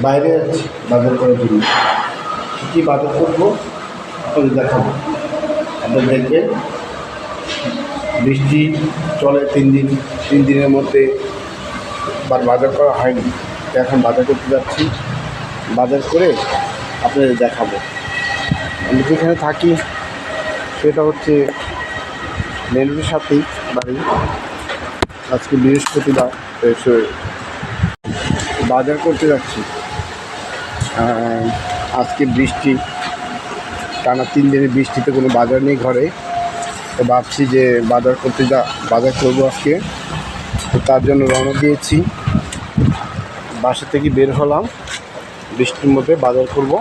বাইরে যাচ্ছি বাজার করার জন্য। কী বাজার করবো আপনাদের দেখাবো। আপনারা দেখবেন বৃষ্টি চলে 3 দিনের মধ্যে বাজার করা হয়নি। এখন বাজার করতে যাচ্ছি, বাজার করে আপনাদের দেখাবো। আমি যেখানে থাকি সেটা হচ্ছে মেন রোডের সাথেই বাড়ি। আজকে বৃহস্পতিবার, বাজার করতে যাচ্ছি। আজকে বৃষ্টি, টানা 3 দিনের বৃষ্টিতে কোনো বাজার নেই ঘরে। তো ভাবছি যে বাজার করবো আজকে। তো তার জন্য রওনা দিয়েছি, বাসা থেকে বের হলাম। বৃষ্টির মধ্যে বাজার করব।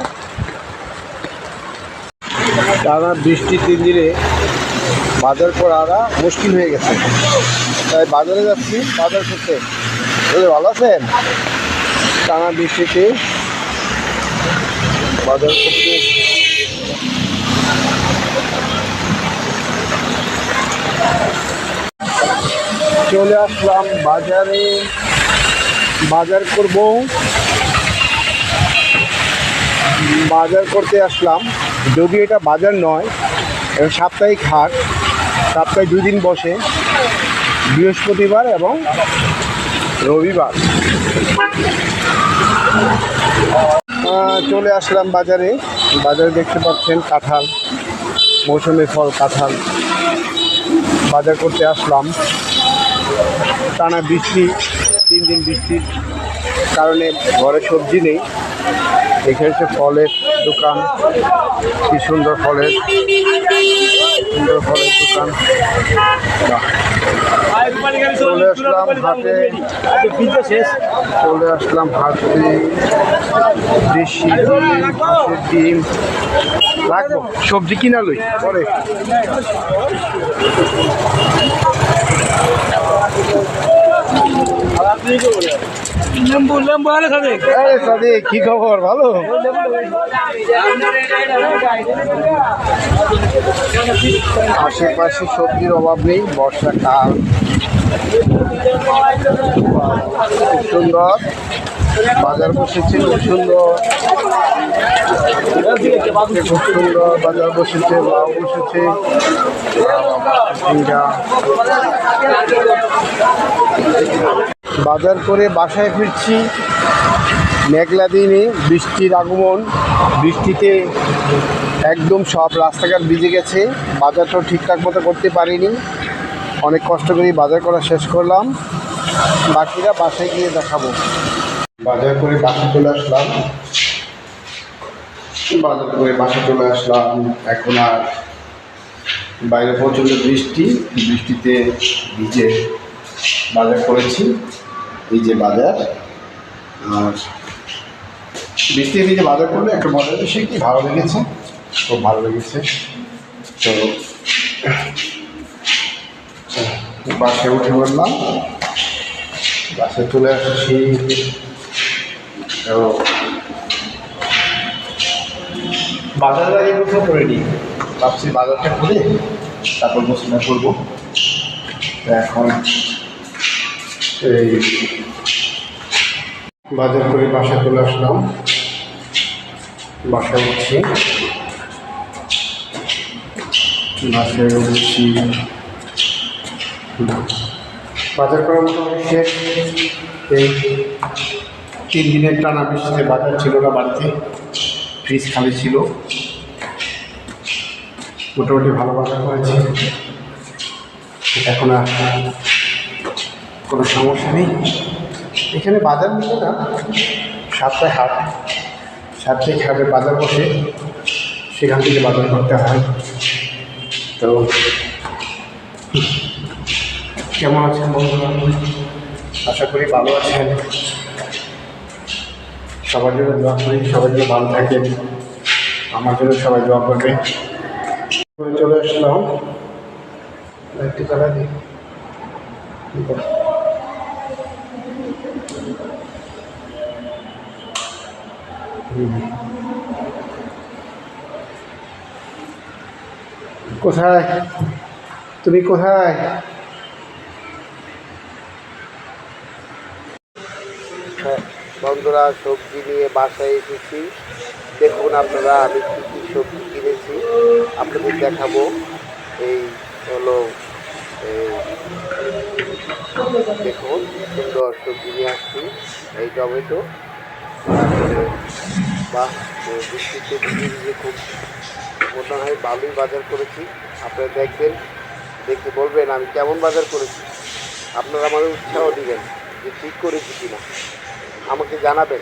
টানা বৃষ্টি 3 দিনে বাজার করা মুশকিল হয়ে গেছে, তাই বাজারে যাচ্ছি বাজার করতে। ভালো আছেন? টানা বৃষ্টিতে বাজার করতে চলে আসলাম বাজারে। বাজার করতে আসলাম, যদিও এটা বাজার নয়, এবং সাপ্তাহিক হাট। সপ্তাহে 2 দিন বসে, বৃহস্পতিবার এবং রবিবার। চলে আসলাম বাজারে। দেখতে পাচ্ছেন কাঁঠাল, মৌসুমি ফল কাঁঠাল বাজার করতে আসলাম। টানা বৃষ্টি, 3 দিন বৃষ্টির কারণে ঘরে সবজি নেই। এখানে হচ্ছে ফলের দোকান, কি সুন্দর ফলের দোকান। চলে আসলাম হাটে, দেশি ডিম লাগবো, সবজি কিনা লই পরে। কি খবর? ভালো। আশেপাশে সবজির অভাব নেই, বর্ষাকাল। খুব সুন্দর বাজার বসেছে, খুব সুন্দর বাজার বসেছে। লাউ বসেছে, বাজার করে বাসায় ফিরছি। মেঘলা দিনে বৃষ্টির আগমন, বৃষ্টিতে একদম সব রাস্তাঘাট ভিজে গেছে। বাজারটাও ঠিকঠাক মতো করতে পারিনি, অনেক কষ্ট করে বাজার করা শেষ করলাম। বাকিরা বাসায় গিয়ে দেখাবো। বাজার করে বাসা চলে আসলাম। এখন আর বাইরে প্রচণ্ড বৃষ্টিতে ভিজে বাজার করেছি। এই যে বাজার, আর বৃষ্টি ভিজে বাজার করলে একটা মজা বিষয় কি ভালো লেগেছে, খুব ভালো লেগেছে। তো বাসে উঠে পড়লাম, বাসে চলে আসছি। তো বাজারের আগে গোসল করে নিই, ভাবছি বাজারটা করে তারপর গোসলটা করবো। এখন এই বাজার করে বাসা চলে আসলাম, বাসায় উঠছি। বাজার করা মোটামুটি শেষ। এই 3 দিনের টানা বৃষ্টিতে বাজার ছিল না বাড়িতে, ফ্রিজ খালি ছিল। মোটামুটি ভালো বাজার করেছি, এখন আর কোনো সমস্যা নেই। এখানে বাজার মিলে না, সাপ্তাহিক হাটে বাজার বসে, সেখান থেকে বাজার করতে হয়। তো কেমন আছেন বন্ধুরা? আশা করি ভালো আছেন। সবার জন্য দোয়া করি, সবার জন্য ভালো থাকেন। আমার জন্য সবাই দোয়া করবে। চলে আসলাম, একটু টাকা দিই। কোথায় তুমি? কোথায়? বন্ধুরা সবজি নিয়ে বাসায় এসেছি। দেখুন আপনারা আমি কী কী সবজি কিনেছি আপনাদের দেখাবো। এই হলো দেখুন সুন্দর সবজি নিয়ে আসছি। এই টমেটো, তারপরে বাহ বৃষ্টিতে ভিজে ভিজে খুব মনে হয় ভালোই বাজার করেছি। আপনারা দেখবেন, দেখে বলবেন আমি কেমন বাজার করেছি। আপনারা আমাদের উৎসাহ দিবেন যে ঠিক করেছি কিনা, আমাকে জানাবেন।